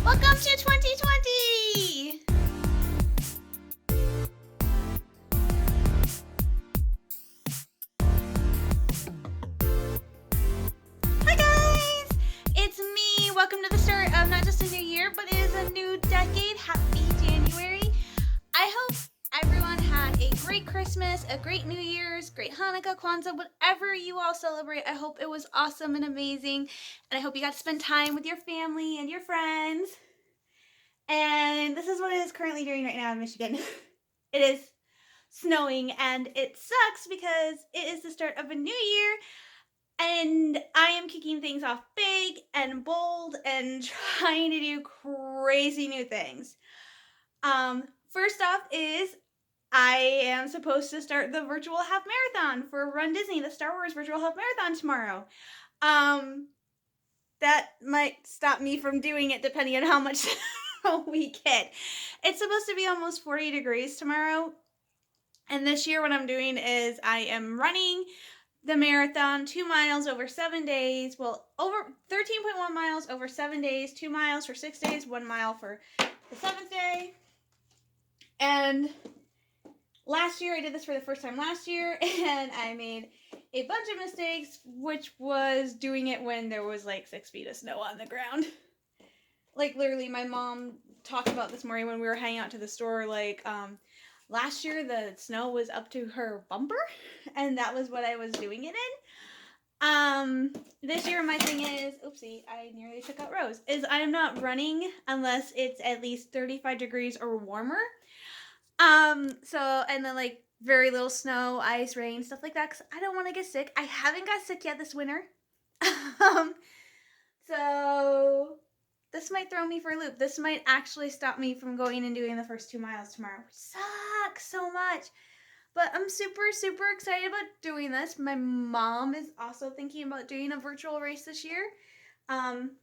Welcome to 2020! Hi guys! It's me! Welcome to the start of not just a new year, but it is a new decade. Happy January! I hope everyone had a great Christmas, a great New Year's, great Hanukkah, Kwanzaa, whatever you all celebrate. I hope it was awesome and amazing, and I hope you got to spend time with your family and your friends. And this is what it is currently doing right now in Michigan. It is snowing, and it sucks because it is the start of a new year, and I am kicking things off big and bold and trying to do crazy new things. First off is I am supposed to start the virtual half marathon for Run Disney, the Star Wars virtual half marathon tomorrow. That might stop me from doing it depending on how much we get. It's supposed to be almost 40 degrees tomorrow. And this year what I'm doing is I am running the marathon 2 miles over 7 days. Well, over 13.1 miles over 7 days, 2 miles for 6 days, 1 mile for the 7th day. And last year I did this for the first time last year, and I made a bunch of mistakes, which was doing it when there was like 6 feet of snow on the ground. Like literally my mom talked about this morning when we were hanging out to the store, like last year the snow was up to her bumper, and that was what I was doing it in. This year my thing is, oopsie, I nearly took out Rose, is I am not running unless it's at least 35 degrees or warmer. So, and then like very little snow, ice, rain, stuff like that, because I don't want to get sick. I haven't got sick yet this winter. So this might throw me for a loop. This might actually stop me from going and doing the first 2 miles tomorrow. Sucks so much. But I'm super, super excited about doing this. My mom is also thinking about doing a virtual race this year.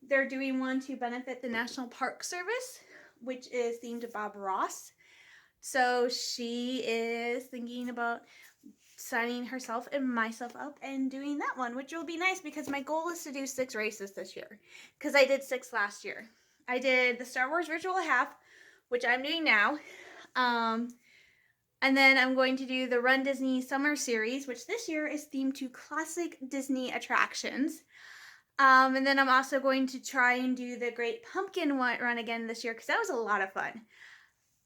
They're doing one to benefit the National Park Service, which is themed to Bob Ross. So she is thinking about signing herself and myself up and doing that one, which will be nice because my goal is to do 6 races this year, because I did 6 last year. I did the Star Wars Virtual Half, which I'm doing now, and then I'm going to do the Run Disney Summer Series, which this year is themed to classic Disney attractions. And then I'm also going to try and do the Great Pumpkin Run again this year, because that was a lot of fun.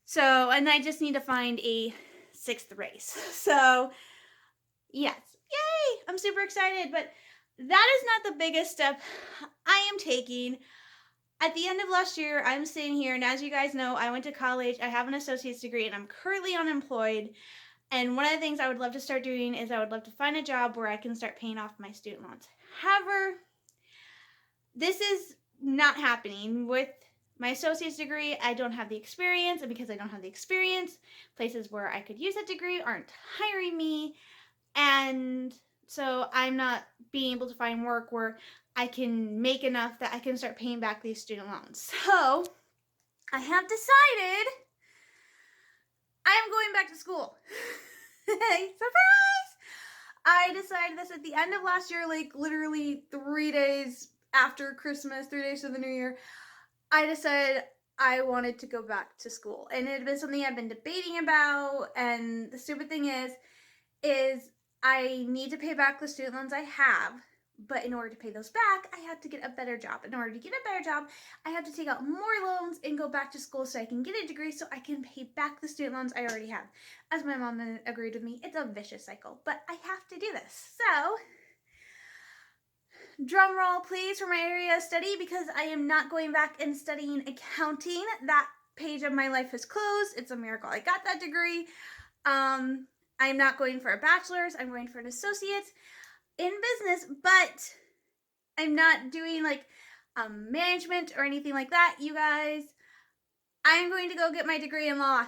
So, and I just need to find a 6th race. So, yes, yay! I'm super excited, but that is not the biggest step I am taking. At the end of last year, I'm sitting here, and as you guys know, I went to college, I have an associate's degree, and I'm currently unemployed. And one of the things I would love to start doing is I would love to find a job where I can start paying off my student loans. However, this is not happening. With my associate's degree, I don't have the experience, and because I don't have the experience, places where I could use that degree aren't hiring me, and so I'm not being able to find work where I can make enough that I can start paying back these student loans. So I have decided I am going back to school. Surprise! I decided this at the end of last year, like literally 3 days after Christmas, 3 days to the new year. I decided I wanted to go back to school, and it had been something I've been debating about. And the stupid thing is I need to pay back the student loans I have, but in order to pay those back, I have to get a better job. In order to get a better job, I have to take out more loans and go back to school so I can get a degree so I can pay back the student loans I already have. As my mom agreed with me, it's a vicious cycle, but I have to do this. So, drum roll please for my area of study, because I am not going back and studying accounting. That page of my life is closed. It's a miracle I got that degree. I'm not going for a bachelor's. I'm going for an associate's in business, but I'm not doing like management or anything like that, you guys. I'm going to go get my degree in law.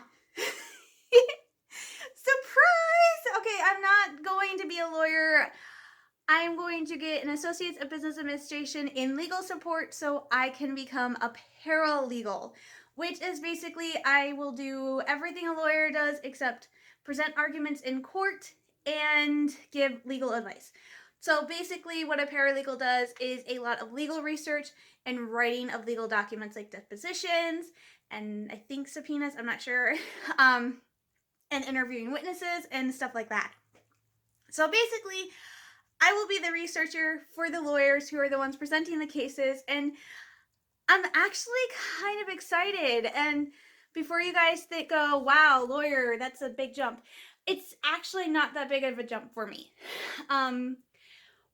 Surprise! Okay, I'm not going to be a lawyer. I'm going to get an associate's of business administration in legal support so I can become a paralegal, which is basically I will do everything a lawyer does except present arguments in court and give legal advice. So basically, what a paralegal does is a lot of legal research and writing of legal documents like depositions and I think subpoenas, I'm not sure, and interviewing witnesses and stuff like that. So basically, I will be the researcher for the lawyers who are the ones presenting the cases, and I'm actually kind of excited. And before you guys go, wow, lawyer, that's a big jump, it's actually not that big of a jump for me.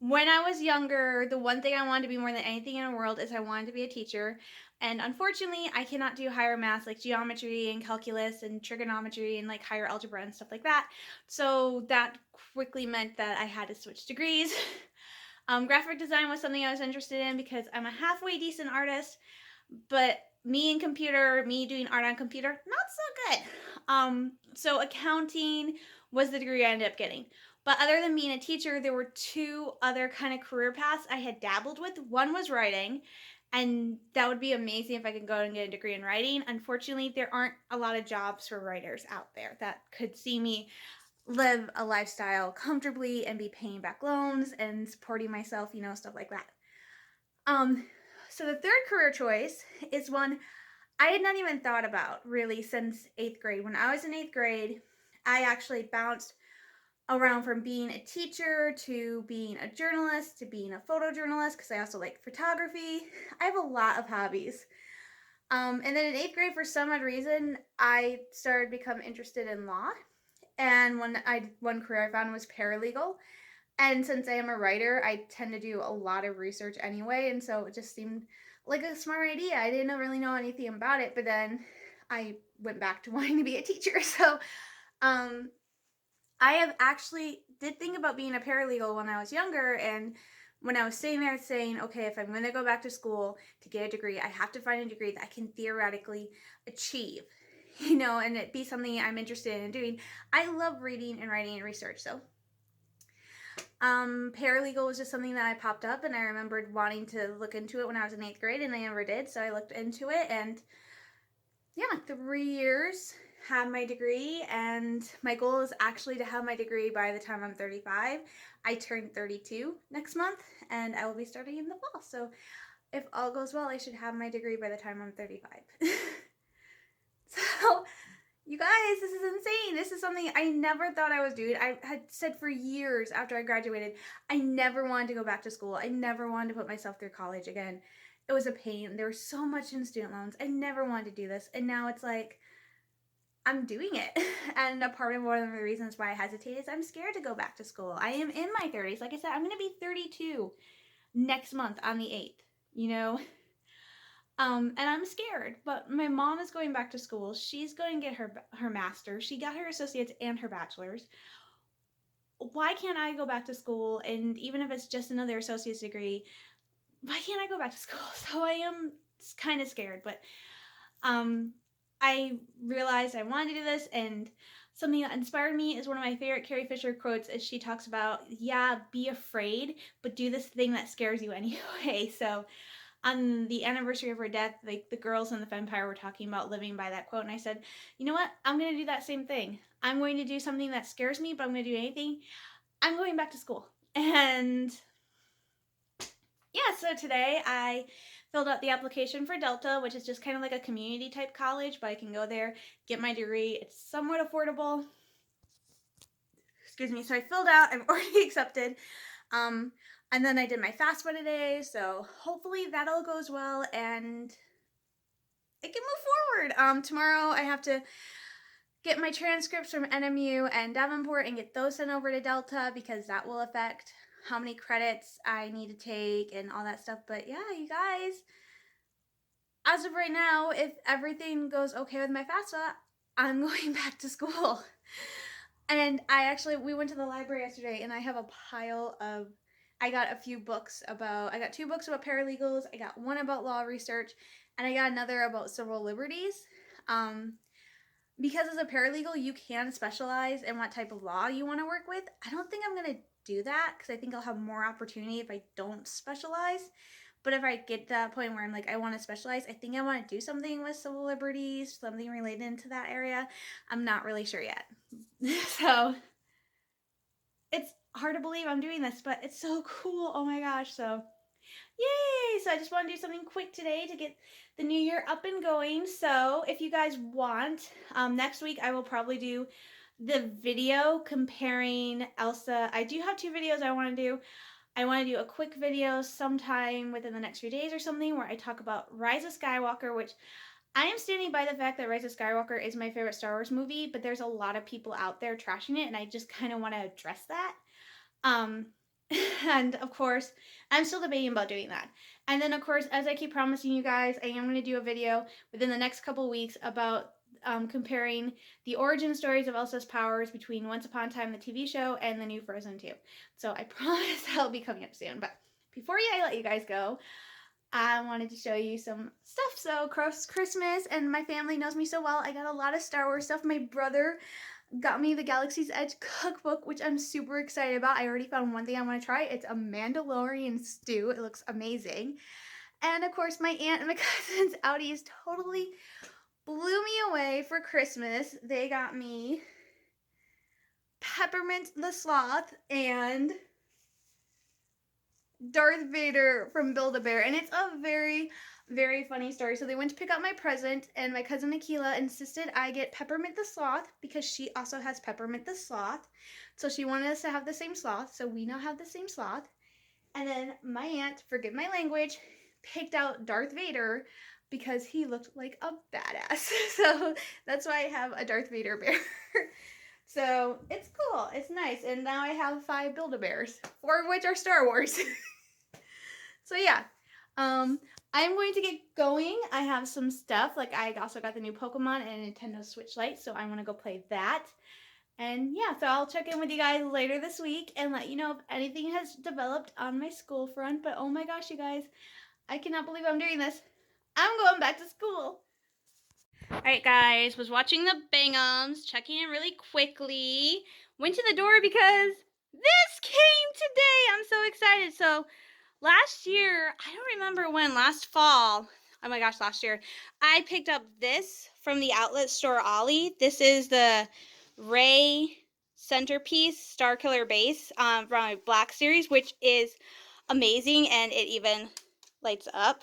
When I was younger, the one thing I wanted to be more than anything in the world is I wanted to be a teacher. And unfortunately, I cannot do higher math like geometry and calculus and trigonometry and like higher algebra and stuff like that. So that quickly meant that I had to switch degrees. Graphic design was something I was interested in because I'm a halfway decent artist, but me doing art on computer, not so good. So accounting was the degree I ended up getting. But other than being a teacher, there were two other kind of career paths I had dabbled with. One was writing, and that would be amazing if I could go and get a degree in writing. Unfortunately, there aren't a lot of jobs for writers out there that could see me live a lifestyle comfortably and be paying back loans and supporting myself, stuff like that. So the third career choice is one I had not even thought about really since 8th grade. When I was in 8th grade, I actually bounced around from being a teacher to being a journalist to being a photojournalist because I also like photography. I have a lot of hobbies. And then in 8th grade, for some odd reason, I started to become interested in law. And one career I found was paralegal. And since I am a writer, I tend to do a lot of research anyway, and so it just seemed like a smart idea. I didn't really know anything about it, but then I went back to wanting to be a teacher. So um, I have actually did think about being a paralegal when I was younger, and when I was sitting there saying, okay, if I'm going to go back to school to get a degree, I have to find a degree that I can theoretically achieve, and it be something I'm interested in doing. I love reading and writing and research, so paralegal was just something that I popped up, and I remembered wanting to look into it when I was in 8th grade, and I never did, so I looked into it, and yeah, 3 years, had my degree, and my goal is actually to have my degree by the time I'm 35. I turn 32 next month, and I will be starting in the fall, so if all goes well, I should have my degree by the time I'm 35. So you guys, this is insane. This is something I never thought I was doing. I had said for years after I graduated, I never wanted to go back to school. I never wanted to put myself through college again. It was a pain. There was so much in student loans. I never wanted to do this. And now it's like, I'm doing it. And a part of one of the reasons why I hesitate is I'm scared to go back to school. I am in my 30s. Like I said, I'm going to be 32 next month on the 8th, and I'm scared, but my mom is going back to school. She's going to get her master's. She got her associates and her bachelor's. Why can't I go back to school? And even if it's just another associate's degree, why can't I go back to school? So I am kind of scared, but I realized I wanted to do this, and something that inspired me is one of my favorite Carrie Fisher quotes as she talks about, yeah, be afraid, but do this thing that scares you anyway. So on the anniversary of her death, like the girls in the Fempire were talking about living by that quote, and I said, you know what? I'm going to do that same thing. I'm going to do something that scares me, but I'm going to do anything. I'm going back to school. And yeah, so today I filled out the application for Delta, which is just kind of like a community type college, but I can go there, get my degree. It's somewhat affordable. Excuse me. So I filled out, I'm already accepted. And then I did my FAFSA today, so hopefully that all goes well and it can move forward. Tomorrow I have to get my transcripts from NMU and Davenport and get those sent over to Delta because that will affect how many credits I need to take and all that stuff. But yeah, you guys, as of right now, if everything goes okay with my FAFSA, I'm going back to school. And we went to the library yesterday, and I have a pile of, I got two books about paralegals, I got one about law research, and I got another about civil liberties. Because as a paralegal, you can specialize in what type of law you want to work with. I don't think I'm going to do that because I think I'll have more opportunity if I don't specialize. But if I get to that point where I'm like, I want to specialize, I think I want to do something with civil liberties, something related to that area. I'm not really sure yet. So hard to believe I'm doing this, but it's so cool. Oh my gosh. So yay! So I just want to do something quick today to get the new year up and going. So if you guys want, next week I will probably do the video comparing Elsa. I do have 2 videos I want to do. I want to do a quick video sometime within the next few days or something where I talk about Rise of Skywalker, which I am standing by the fact that Rise of Skywalker is my favorite Star Wars movie, but there's a lot of people out there trashing it, and I just kind of want to address that. Um, and of course, I'm still debating about doing that. And then, of course, as I keep promising you guys, I am going to do a video within the next couple weeks about comparing the origin stories of Elsa's powers between Once Upon a Time, the TV show, and the new Frozen 2. So I promise that'll be coming up soon. But before I let you guys go, I wanted to show you some stuff. So Christmas, and my family knows me so well, I got a lot of Star Wars stuff. My brother got me the Galaxy's Edge cookbook, which I'm super excited about. I already found one thing I want to try. It's a Mandalorian stew. It looks amazing. And of course, my aunt and my cousin's Audis totally blew me away for Christmas. They got me Peppermint the Sloth and Darth Vader from Build-A-Bear, and it's a very, very funny story. So they went to pick up my present, and my cousin Akila insisted I get Peppermint the Sloth because she also has Peppermint the Sloth. So she wanted us to have the same sloth, so we now have the same sloth. And then my aunt, forgive my language, picked out Darth Vader because he looked like a badass. So that's why I have a Darth Vader bear. So it's cool. It's nice. And now I have 5 Build-A-Bears, 4 of which are Star Wars. So yeah, I'm going to get going. I have some stuff. Like I also got the new Pokemon and Nintendo Switch Lite, so I want to go play that. And yeah, so I'll check in with you guys later this week and let you know if anything has developed on my school front. But oh my gosh, you guys, I cannot believe I'm doing this. I'm going back to school. Alright guys, was watching the Bangums, checking in really quickly. Went to the door because this came today. I'm so excited. So last year, I don't remember when, last fall, oh my gosh, last year, I picked up this from the outlet store Ollie. This is the Ray Centerpiece Star Killer base from my Black series, which is amazing, and it even lights up.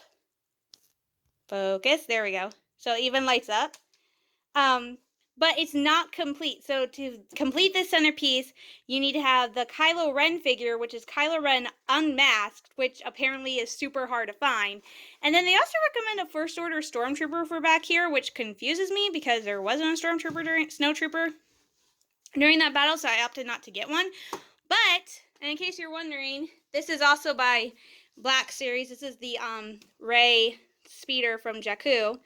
Focus, there we go. So it even lights up. But it's not complete. So to complete this centerpiece, you need to have the Kylo Ren figure, which is Kylo Ren unmasked, which apparently is super hard to find. And then they also recommend a First Order Stormtrooper for back here, which confuses me because there wasn't a snowtrooper during that battle, so I opted not to get one. But, and in case you're wondering, this is also by Black Series. This is the Rey Speeder from Jakku.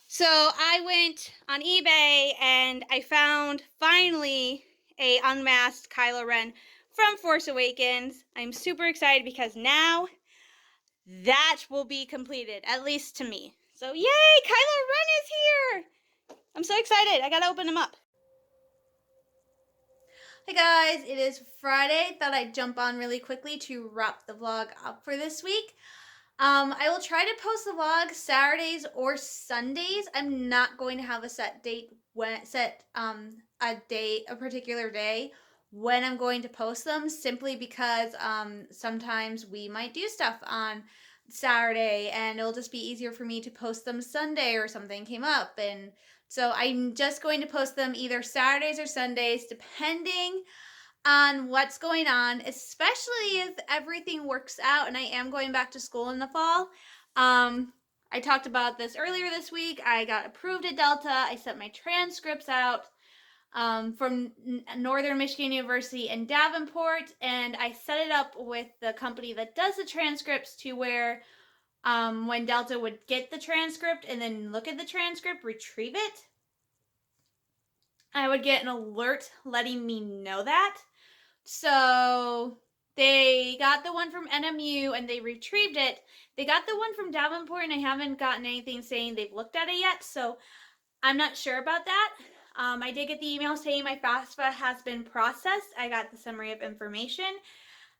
So I went on eBay and I found finally a unmasked Kylo Ren from Force Awakens. I'm super excited because now that will be completed, at least to me. So yay, Kylo Ren is here! I'm so excited. I gotta open him up. Hey guys, it is Friday. Thought I'd jump on really quickly to wrap the vlog up for this week. I will try to post the vlog Saturdays or Sundays. I'm not going to have a set date a particular day when I'm going to post them, simply because sometimes we might do stuff on Saturday and it'll just be easier for me to post them Sunday or something came up. And so I'm just going to post them either Saturdays or Sundays, depending on what's going on, especially if everything works out and I am going back to school in the fall. I talked about this earlier this week. I got approved at Delta. I sent my transcripts out from Northern Michigan University in Davenport, and I set it up with the company that does the transcripts to where when Delta would get the transcript and then look at the transcript, retrieve it, I would get an alert letting me know that. So they got the one from NMU and they retrieved it. They got the one from Davenport and I haven't gotten anything saying they've looked at it yet. So I'm not sure about that. I did get the email saying my FAFSA has been processed. I got the summary of information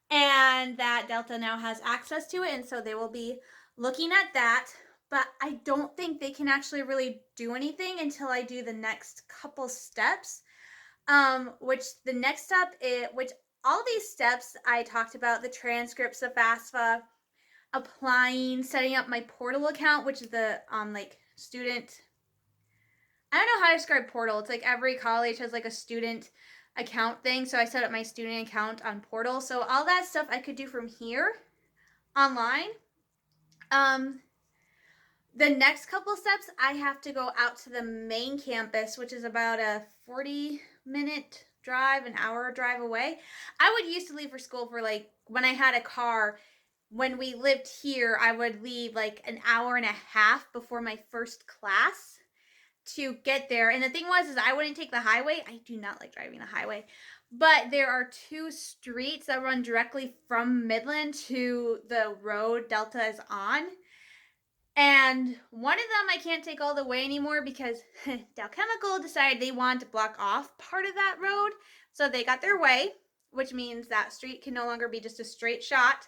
and that Delta now has access to it. And so they will be looking at that. But I don't think they can actually really do anything until I do the next couple steps. Which the next step, which all these steps I talked about, the transcripts, the FAFSA, applying, setting up my portal account, which is the like student, I don't know how to describe portal. It's like every college has like a student account thing. So I set up my student account on portal. So all that stuff I could do from here online. Um, the next couple steps, I have to go out to the main campus, which is about a 40-minute drive, an hour drive away. I would used to leave for school for like when I had a car. When we lived here, I would leave like an hour and a half before my first class to get there. And the thing was, is I wouldn't take the highway. I do not like driving the highway, but there are two streets that run directly from Midland to the road Delta is on. And one of them I can't take all the way anymore because Dow Chemical decided they want to block off part of that road. So they got their way, which means that street can no longer be just a straight shot.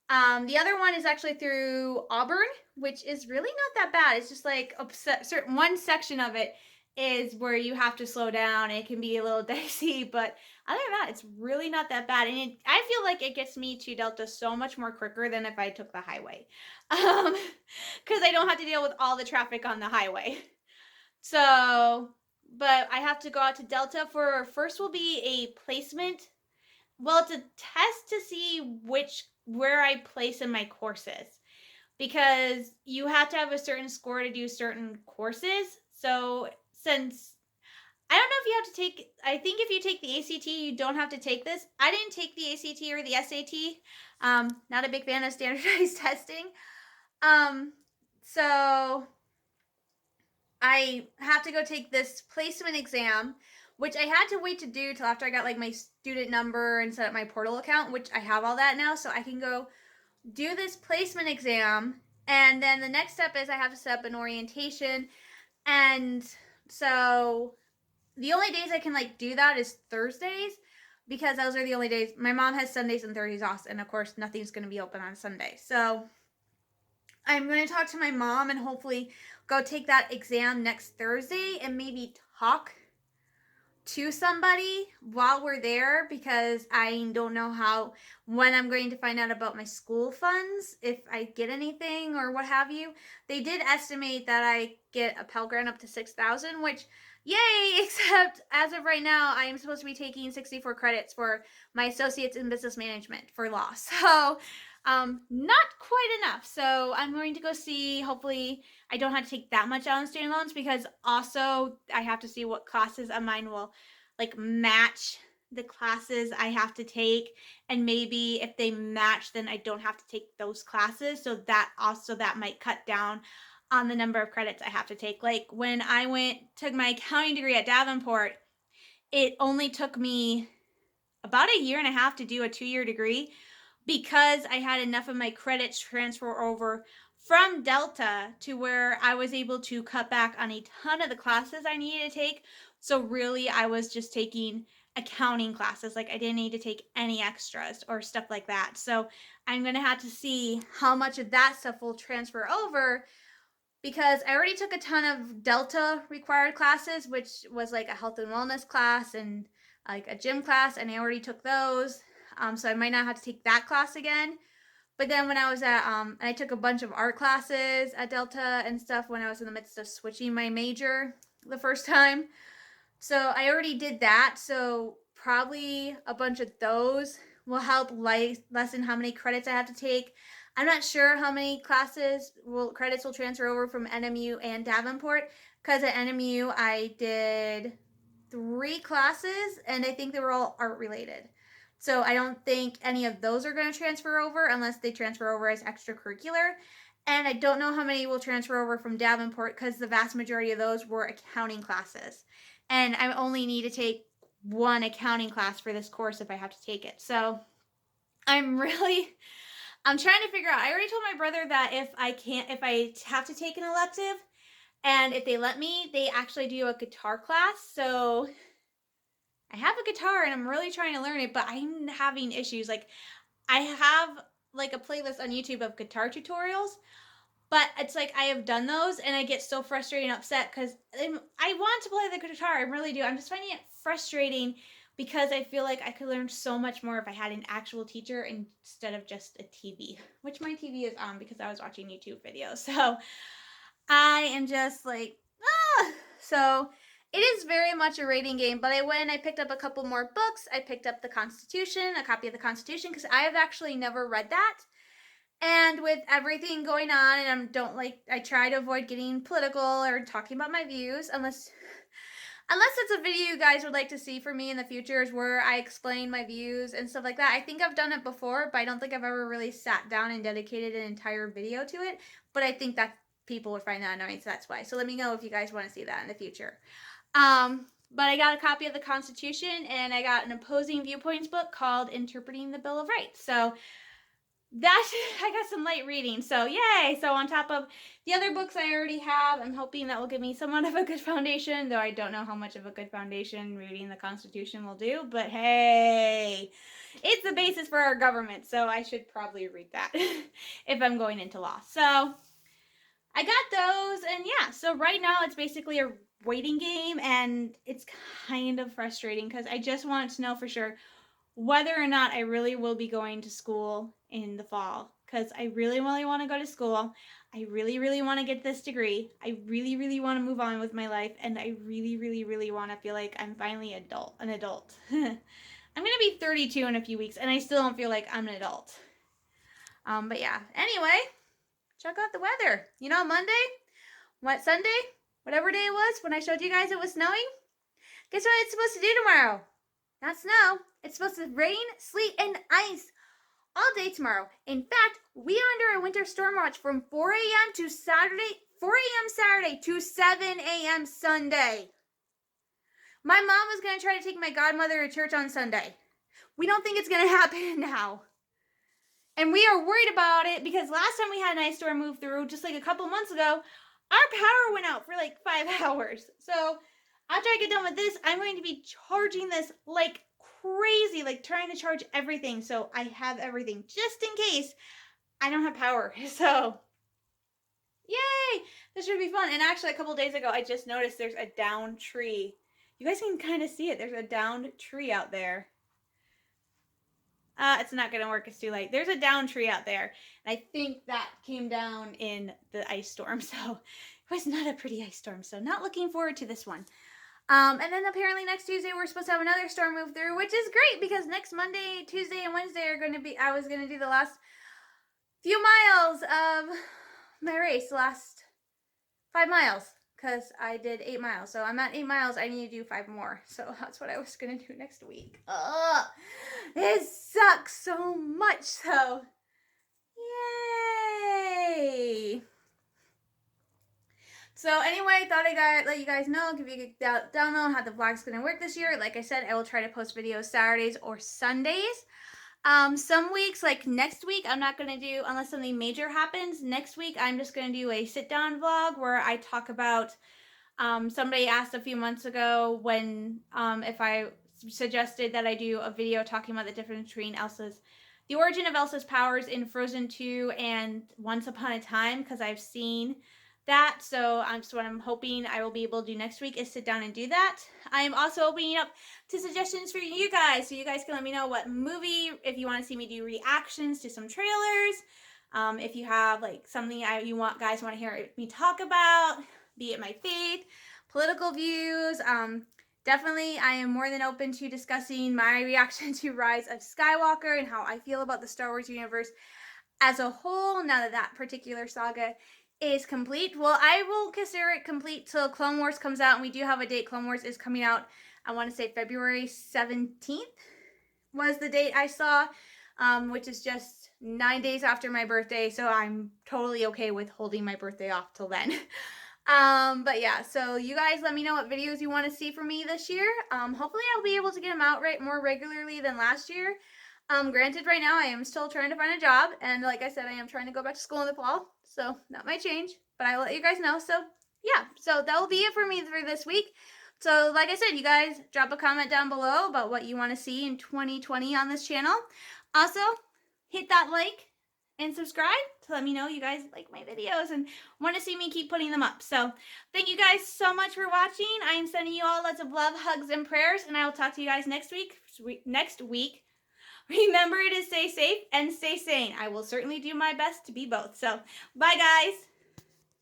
The other one is actually through Auburn, which is really not that bad. It's just like certain one section of it is where you have to slow down. It can be a little dicey, but other than that, it's really not that bad. And I feel like it gets me to Delta so much more quicker than if I took the highway, because I don't have to deal with all the traffic on the highway. So, but I have to go out to Delta for first will be a placement. Well, it's a test to see where I place in my courses, because you have to have a certain score to do certain courses. So since I don't know if you have to take, I think if you take the ACT, you don't have to take this. I didn't take the ACT or the SAT. Not a big fan of standardized testing. So I have to go take this placement exam, which I had to wait to do till after I got like my student number and set up my portal account, which I have all that now. So I can go do this placement exam. And then the next step is I have to set up an orientation. And so the only days I can like do that is Thursdays, because those are the only days. My mom has Sundays and Thursdays off, and of course nothing's going to be open on Sunday. So I'm going to talk to my mom and hopefully go take that exam next Thursday and maybe talk to somebody while we're there, because I don't know when I'm going to find out about my school funds, if I get anything or what have you. They did estimate that I get a Pell Grant up to $6,000, which yay, except as of right now, I am supposed to be taking 64 credits for my associates in business management for law. So not quite enough. So I'm going to go see, hopefully I don't have to take that much out on student loans, because also I have to see what classes of mine will like match the classes I have to take, and maybe if they match, then I don't have to take those classes. So that might cut down on the number of credits I have to take. Like when I took my accounting degree at Davenport, it only took me about a year and a half to do a 2-year degree, because I had enough of my credits transfer over from Delta to where I was able to cut back on a ton of the classes I needed to take. So really, I was just taking accounting classes. Like I didn't need to take any extras or stuff like that. So I'm going to have to see how much of that stuff will transfer over, because I already took a ton of Delta required classes, which was like a health and wellness class and like a gym class, and I already took those. So I might not have to take that class again. But then when I was at, I took a bunch of art classes at Delta and stuff when I was in the midst of switching my major the first time. So I already did that. So probably a bunch of those will help lessen how many credits I have to take. I'm not sure how many credits will transfer over from NMU and Davenport, because at NMU I did 3 classes and I think they were all art related. So I don't think any of those are going to transfer over unless they transfer over as extracurricular. And I don't know how many will transfer over from Davenport, because the vast majority of those were accounting classes. And I only need to take one accounting class for this course if I have to take it. So I'm trying to figure out. I already told my brother that if I have to take an elective, and if they let me, they actually do a guitar class. So I have a guitar and I'm really trying to learn it, but I'm having issues. Like I have like a playlist on YouTube of guitar tutorials, but it's like I have done those and I get so frustrated and upset because I want to play the guitar. I really do. I'm just finding it frustrating because I feel like I could learn so much more if I had an actual teacher instead of just a TV, which my TV is on because I was watching YouTube videos. So I am just like, ah. So it is very much a rating game, but I went and I picked up a couple more books. I picked up the Constitution, a copy of the Constitution, because I have actually never read that. And with everything going on, and I try to avoid getting political or talking about my views unless it's a video you guys would like to see from me in the future is where I explain my views and stuff like that. I think I've done it before, but I don't think I've ever really sat down and dedicated an entire video to it. But I think that people would find that annoying, so that's why. So let me know if you guys want to see that in the future. But I got a copy of the Constitution, and I got an opposing viewpoints book called Interpreting the Bill of Rights. So I got some light reading, so yay. So on top of the other books I already have, I'm hoping that will give me somewhat of a good foundation, though I don't know how much of a good foundation reading the Constitution will do, but hey, it's the basis for our government, so I should probably read that if I'm going into law. So I got those, and yeah, so right now it's basically a waiting game, and it's kind of frustrating because I just wanted to know for sure whether or not I really will be going to school in the fall, because I really, really want to go to school. I really, really want to get this degree. I really, really want to move on with my life, and I really, really, really want to feel like I'm finally an adult. I'm going to be 32 in a few weeks, and I still don't feel like I'm an adult. But yeah, anyway, check out the weather. You know, Sunday, whatever day it was, when I showed you guys it was snowing, guess what it's supposed to do tomorrow? Not snow. It's supposed to rain, sleet, and ice all day tomorrow. In fact, we are under a winter storm watch from 4 a.m. to Saturday, 4 a.m. Saturday to 7 a.m. Sunday. My mom was going to try to take my godmother to church on Sunday. We don't think it's going to happen now. And we are worried about it because last time we had an ice storm move through, just like a couple months ago, our power went out for like 5 hours. So after I get done with this, I'm going to be charging this like crazy, like trying to charge everything. So I have everything just in case I don't have power. So yay, this should be fun. And actually a couple days ago, I just noticed there's a downed tree. You guys can kind of see it. There's a downed tree out there. It's not going to work. It's too late. There's a downed tree out there. And I think that came down in the ice storm. So it was not a pretty ice storm. So not looking forward to this one. And then apparently next Tuesday we're supposed to have another storm move through, which is great because next Monday, Tuesday, and Wednesday are going to be, I was going to do the last few miles of my race, the last 5 miles, because I did 8 miles. So I'm at 8 miles, I need to do 5 more. So that's what I was going to do next week. Ugh, it sucks so much, so yay! So anyway, thought I'd let you guys know, give you a download how the vlog's going to work this year. Like I said, I will try to post videos Saturdays or Sundays. Some weeks, like next week, I'm not going to do, unless something major happens, next week I'm just going to do a sit-down vlog where I talk about, somebody asked a few months ago when, if I suggested that I do a video talking about the difference between the origin of Elsa's powers in Frozen 2 and Once Upon a Time, because I've seen that. So what I'm hoping I will be able to do next week is sit down and do that. I am also opening up to suggestions for you guys, so you guys can let me know what movie, if you want to see me do reactions to some trailers, if you have like something guys want to hear me talk about, be it my faith, political views. Definitely, I am more than open to discussing my reaction to Rise of Skywalker and how I feel about the Star Wars universe as a whole now that that particular saga is complete. Well, I will consider it complete till Clone Wars comes out, and we do have a date. Clone Wars is coming out, I want to say February 17th was the date I saw, which is just 9 days after my birthday, so I'm totally okay with holding my birthday off till then. But yeah, so you guys let me know what videos you want to see from me this year. Hopefully I'll be able to get them out more regularly than last year. Granted, right now I am still trying to find a job, and like I said, I am trying to go back to school in the fall, so that might change, but I will let you guys know. So yeah, so that will be it for me for this week. So like I said, you guys drop a comment down below about what you want to see in 2020 on this channel. Also, hit that like and subscribe to to let me know you guys like my videos and want to see me keep putting them up. So thank you guys so much for watching. I am sending you all lots of love, hugs, and prayers, and I will talk to you guys next week. Remember to stay safe and stay sane. I will certainly do my best to be both. So bye, guys.